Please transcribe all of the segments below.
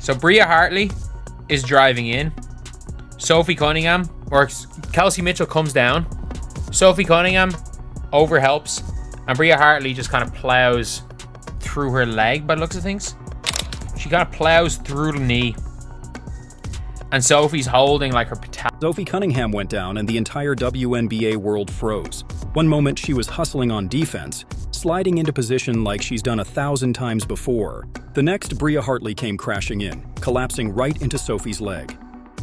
So Bria Hartley is driving in. Sophie Cunningham, or Kelsey Mitchell comes down. Sophie Cunningham overhelps, and Bria Hartley just kind of plows through her leg by the looks of things. She kind of plows through the knee, and Sophie's holding like her patella. Sophie Cunningham went down and the entire WNBA world froze. One moment she was hustling on defense, sliding into position like she's done 1,000 times before. The next, Bria Hartley came crashing in, collapsing right into Sophie's leg.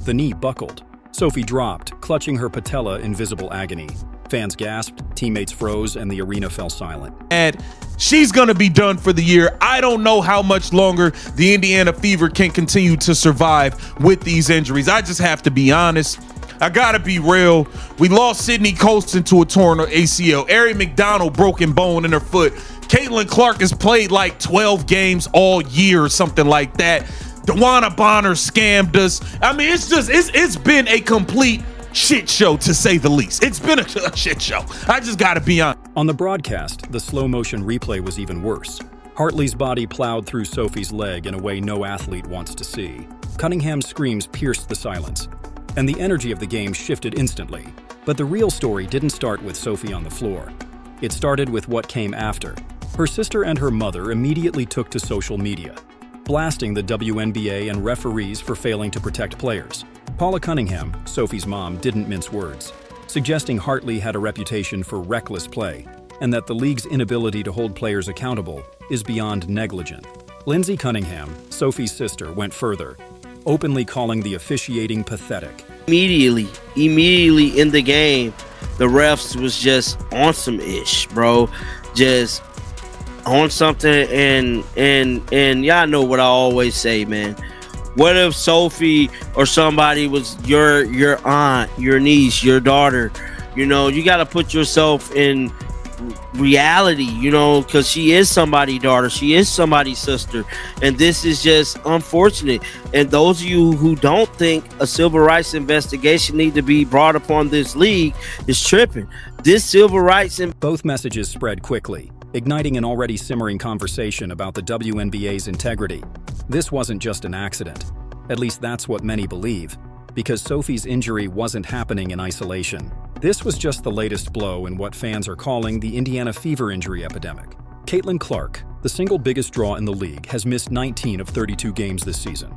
The knee buckled. Sophie dropped, clutching her patella in visible agony. Fans gasped, teammates froze, and the arena fell silent. And she's going to be done for the year. I don't know how much longer the Indiana Fever can continue to survive with these injuries. I just have to be honest. I got to be real. We lost Sydney Coulson to a torn ACL. Ari McDonald, broken bone in her foot. Caitlin Clark has played like 12 games all year or something like that. Dewana Bonner scammed us. I mean, it's been a complete shit show, to say the least. It's been a shit show. I just gotta be honest. On the broadcast, the slow motion replay was even worse. Hartley's body plowed through Sophie's leg in a way no athlete wants to see. Cunningham's screams pierced the silence, and the energy of the game shifted instantly. But the real story didn't start with Sophie on the floor. It started with what came after. Her sister and her mother immediately took to social media, blasting the WNBA and referees for failing to protect players. Paula Cunningham, Sophie's mom, didn't mince words, suggesting Hartley had a reputation for reckless play and that the league's inability to hold players accountable is beyond negligent. Lindsay Cunningham, Sophie's sister, went further, openly calling the officiating pathetic. Immediately in the game, the refs was just on some ish, bro. Just on something, and y'all know what I always say, man. What if Sophie or somebody was your aunt, your niece, your daughter? You know, you got to put yourself in reality, you know, because she is somebody's daughter, she is somebody's sister, and this is just unfortunate. And those of you who don't think a civil rights investigation need to be brought upon this league is tripping. This civil rights Both messages spread quickly, igniting an already simmering conversation about the WNBA's integrity. This wasn't just an accident. At least that's what many believe, because Sophie's injury wasn't happening in isolation. This was just the latest blow in what fans are calling the Indiana Fever injury epidemic. Caitlin Clark, the single biggest draw in the league, has missed 19 of 32 games this season.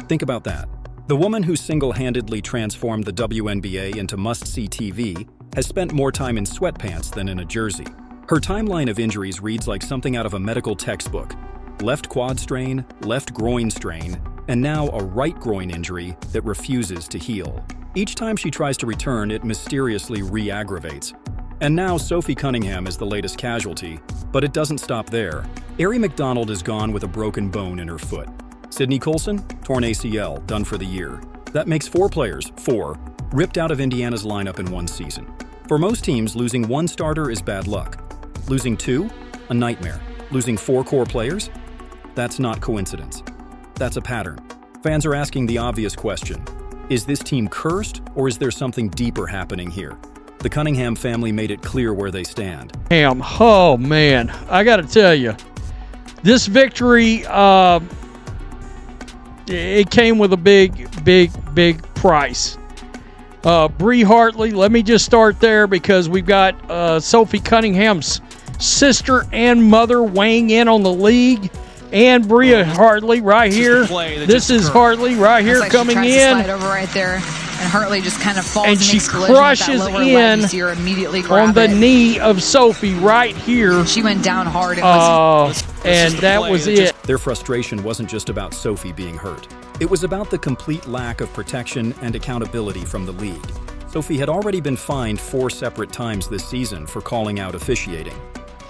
Think about that. The woman who single-handedly transformed the WNBA into must-see TV has spent more time in sweatpants than in a jersey. Her timeline of injuries reads like something out of a medical textbook. Left quad strain, left groin strain, and now a right groin injury that refuses to heal. Each time she tries to return, it mysteriously re-aggravates. And now Sophie Cunningham is the latest casualty, but it doesn't stop there. Ari McDonald is gone with a broken bone in her foot. Sydney Coulson, torn ACL, done for the year. That makes 4 players, ripped out of Indiana's lineup in one season. For most teams, losing 1 starter is bad luck. Losing 2? A nightmare. Losing 4 core players? That's not coincidence. That's a pattern. Fans are asking the obvious question. Is this team cursed, or is there something deeper happening here? The Cunningham family made it clear where they stand. Oh man, I gotta tell you, this victory, it came with a big price. Bria Hartley, let me just start there because we've got Sophie Cunningham's sister and mother weighing in on the league, and Bria Hartley right here. This is Hartley right here coming in. Slide over right there, and Hartley just kind of falls and she crushes in on the knee of Sophie right here. She went down hard. And that was it. Their frustration wasn't just about Sophie being hurt. It was about the complete lack of protection and accountability from the league. Sophie had already been fined 4 separate times this season for calling out officiating.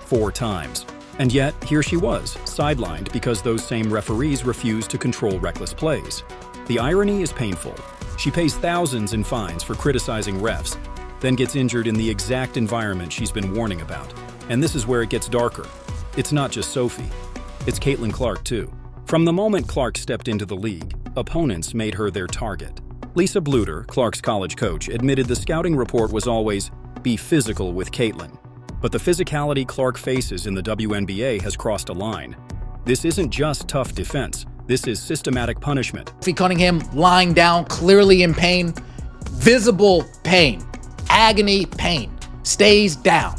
4 times. And yet, here she was, sidelined because those same referees refused to control reckless plays. The irony is painful. She pays thousands in fines for criticizing refs, then gets injured in the exact environment she's been warning about. And this is where it gets darker. It's not just Sophie. It's Caitlin Clark, too. From the moment Clark stepped into the league, opponents made her their target. Lisa Bluter, Clark's college coach, admitted the scouting report was always, "Be physical with Caitlin." But the physicality Clark faces in the WNBA has crossed a line. This isn't just tough defense. This is systematic punishment. Sophie Cunningham lying down, clearly in pain, visible pain, agony, pain, stays down.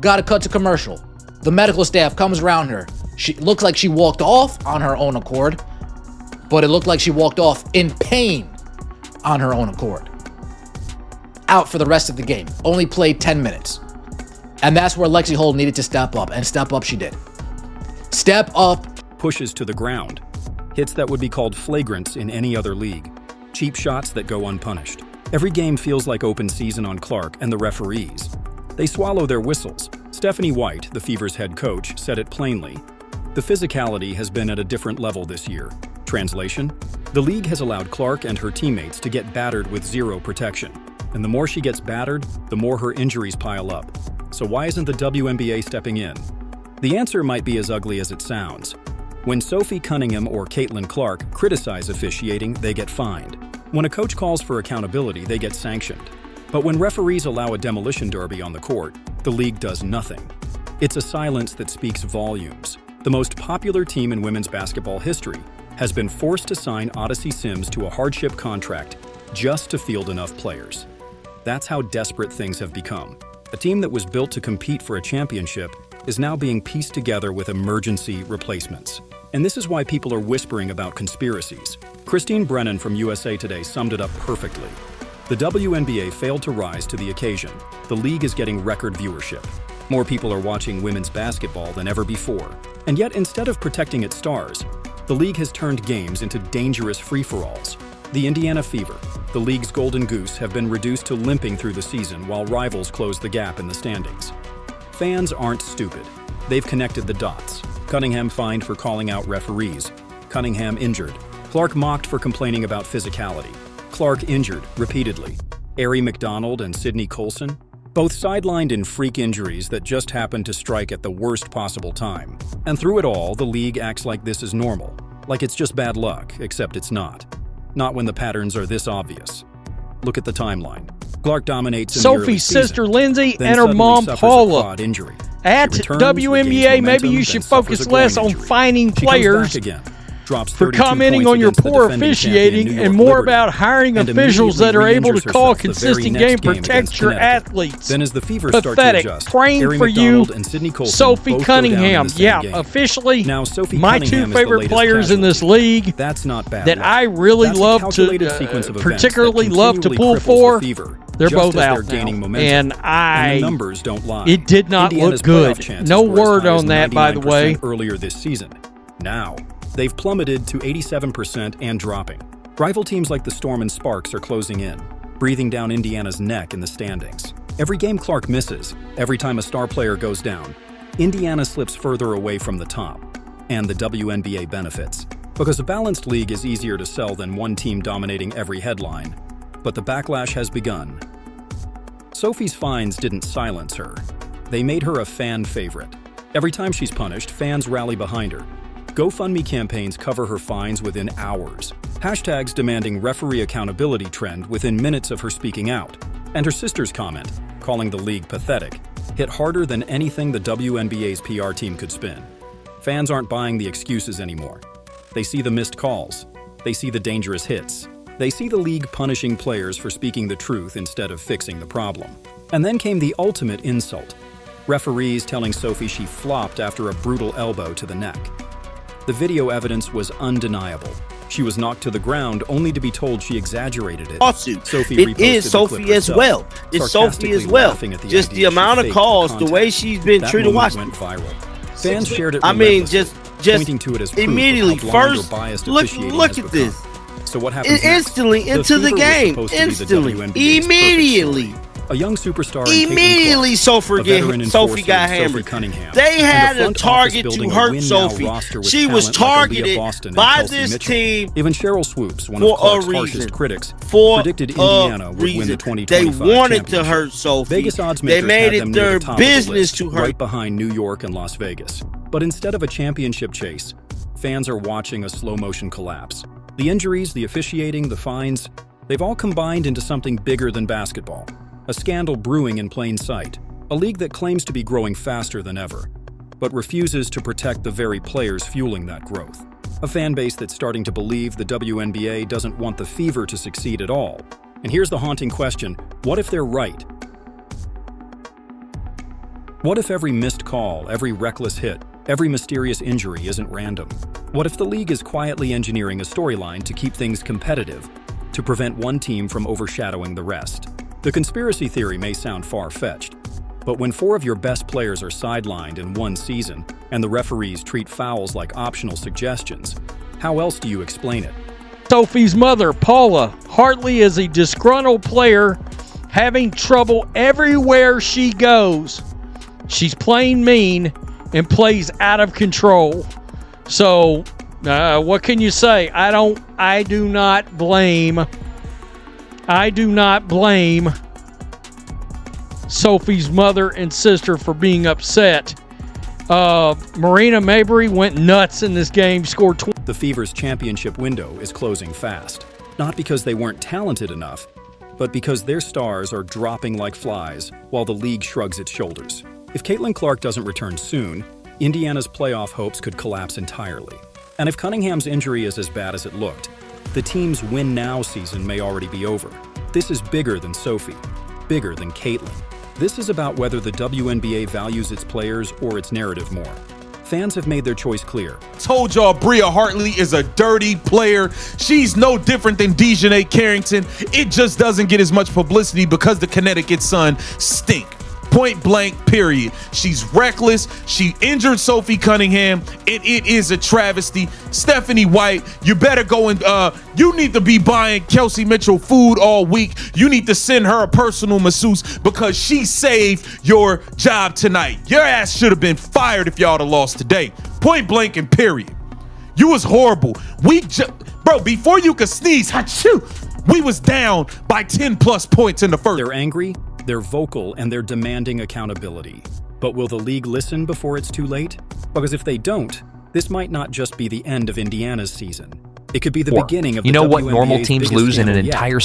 Got to cut to commercial. The medical staff comes around her. She looks like she walked off on her own accord, but it looked like she walked off in pain on her own accord. Out for the rest of the game. Only played 10 minutes. And that's where Lexi Holt needed to step up, and step up she did. Step up. Pushes to the ground. Hits that would be called flagrants in any other league. Cheap shots that go unpunished. Every game feels like open season on Clark and the referees. They swallow their whistles. Stephanie White, the Fever's head coach, said it plainly. The physicality has been at a different level this year. Translation: the league has allowed Clark and her teammates to get battered with zero protection. And the more she gets battered, the more her injuries pile up. So why isn't the WNBA stepping in? The answer might be as ugly as it sounds. When Sophie Cunningham or Caitlin Clark criticize officiating, they get fined. When a coach calls for accountability, they get sanctioned. But when referees allow a demolition derby on the court, the league does nothing. It's a silence that speaks volumes. The most popular team in women's basketball history has been forced to sign Odyssey Sims to a hardship contract just to field enough players. That's how desperate things have become. A team that was built to compete for a championship is now being pieced together with emergency replacements. And this is why people are whispering about conspiracies. Christine Brennan from USA Today summed it up perfectly. The WNBA failed to rise to the occasion. The league is getting record viewership. More people are watching women's basketball than ever before. And yet, instead of protecting its stars, the league has turned games into dangerous free-for-alls. The Indiana Fever, the league's golden goose, have been reduced to limping through the season while rivals close the gap in the standings. Fans aren't stupid. They've connected the dots. Cunningham fined for calling out referees. Cunningham injured. Clark mocked for complaining about physicality. Clark injured repeatedly. McDonald and Sydney Coulson, both sidelined in freak injuries that just happened to strike at the worst possible time. And through it all, the league acts like this is normal, like it's just bad luck, except it's not. Not when the patterns are this obvious. Look at the timeline. Clark dominates in the early Sophie's season, sister Lindsay then and her suddenly mom suffers a Paula. quad injury. At She returns, WNBA, regains maybe you momentum, should then suffers focus a groin less on injury. fining She comes players back again, drops for 32 commenting points on your against the poor defending champion, officiating New York and more Liberty, about hiring and officials that are able to immediately call re-injures herself the consistent very game next game protect against your Connecticut. athletes. Then as the Fever start to Pathetic. adjust, Praying for you, McDonald and Sydney Coulson Sophie both go down in Cunningham. the same Yeah, game. officially, Now, Sophie my Cunningham two is the favorite latest players in this casualty. league That's not bad that luck. I really That's a love calculated to, sequence of events particularly that love to continually pull cripples for. the Fever, They're just both as out they're gaining now, momentum. and the numbers don't lie. it did not Indiana's look good. playoff chances No were as word high as on that, by the 99% way. earlier this season. Now, they've plummeted to 87% and dropping. Rival teams like the Storm and Sparks are closing in, breathing down Indiana's neck in the standings. Every game Clark misses, every time a star player goes down, Indiana slips further away from the top. And the WNBA benefits. Because a balanced league is easier to sell than one team dominating every headline. But the backlash has begun. Sophie's fines didn't silence her. They made her a fan favorite. Every time she's punished, fans rally behind her. GoFundMe campaigns cover her fines within hours. Hashtags demanding referee accountability trend within minutes of her speaking out. And her sister's comment, calling the league pathetic, hit harder than anything the WNBA's PR team could spin. Fans aren't buying the excuses anymore. They see the missed calls. They see the dangerous hits. They see the league punishing players for speaking the truth instead of fixing the problem. And then came the ultimate insult. Referees telling Sophie she flopped after a brutal elbow to the neck. The video evidence was undeniable. She was knocked to the ground only to be told she exaggerated it. Lawsuit. Sophie It reposted is the Sophie clip as herself, well. It's Sophie sarcastically as well. laughing at the Just idea the amount she of faked calls, the contact. way she's been That treated. moment Watch. went viral. Fans shared it I mean, relentlessly, just pointing to it as proof immediately of how blind or first biased look officiating at has become. this. So what happens next? Instantly into the Fever was game. supposed to be the Instantly. WNBA's perfect Immediately. story. A young superstar in Caitlin Immediately Clark, Sophie a veteran Sophie enforcer got in Sophie hammered. Cunningham, They and had a front office target building to a hurt win now Sophie. roster with She was talent like Aaliyah targeted Boston and by Kelsey this Mitchell. team Even Cheryl Swoops, one for of Clark's a reason. harshest critics, for predicted a Indiana would win the reason. 2025 They wanted to championship. hurt Sophie. Vegas odds They makers made had it them near their the top of the business list, to hurt. right behind New York and Las Vegas. But instead of a championship chase, fans are watching a slow-motion collapse. The injuries, the officiating, the fines, they've all combined into something bigger than basketball. A scandal brewing in plain sight. A league that claims to be growing faster than ever, but refuses to protect the very players fueling that growth. A fan base that's starting to believe the WNBA doesn't want the Fever to succeed at all. And here's the haunting question: what if they're right? What if every missed call, every reckless hit, every mysterious injury isn't random? What if the league is quietly engineering a storyline to keep things competitive, to prevent one team from overshadowing the rest? The conspiracy theory may sound far-fetched, but when 4 of your best players are sidelined in one season and the referees treat fouls like optional suggestions, how else do you explain it? Sophie's mother, Paula Hartley, is a disgruntled player having trouble everywhere she goes. She's playing mean and plays out of control. So, what can you say? I do not blame Sophie's mother and sister for being upset. Marina Mabrey went nuts in this game, scored 20. The Fever's championship window is closing fast, not because they weren't talented enough, but because their stars are dropping like flies while the league shrugs its shoulders. If Caitlin Clark doesn't return soon, Indiana's playoff hopes could collapse entirely. And if Cunningham's injury is as bad as it looked, the team's win now season may already be over. This is bigger than Sophie, bigger than Caitlin. This is about whether the WNBA values its players or its narrative more. Fans have made their choice clear. Told y'all Bria Hartley is a dirty player. She's no different than Dejanay Carrington. It just doesn't get as much publicity because the Connecticut Sun stink. Point blank, period. She's reckless. She injured Sophie Cunningham, and it is a travesty. Stephanie White, you better go and you need to be buying Kelsey Mitchell food all week. You need to send her a personal masseuse because she saved your job tonight. Your ass should have been fired if y'all had lost today. Point blank and period. You was horrible. Bro, before you could sneeze, we was down by 10 plus points in the first. They're angry, they're vocal, and they're demanding accountability. But will the league listen before it's too late? Because if they don't, this might not just be the end of Indiana's season. It could be the beginning of the WNBA's what normal teams biggest lose in an scandal yet. entire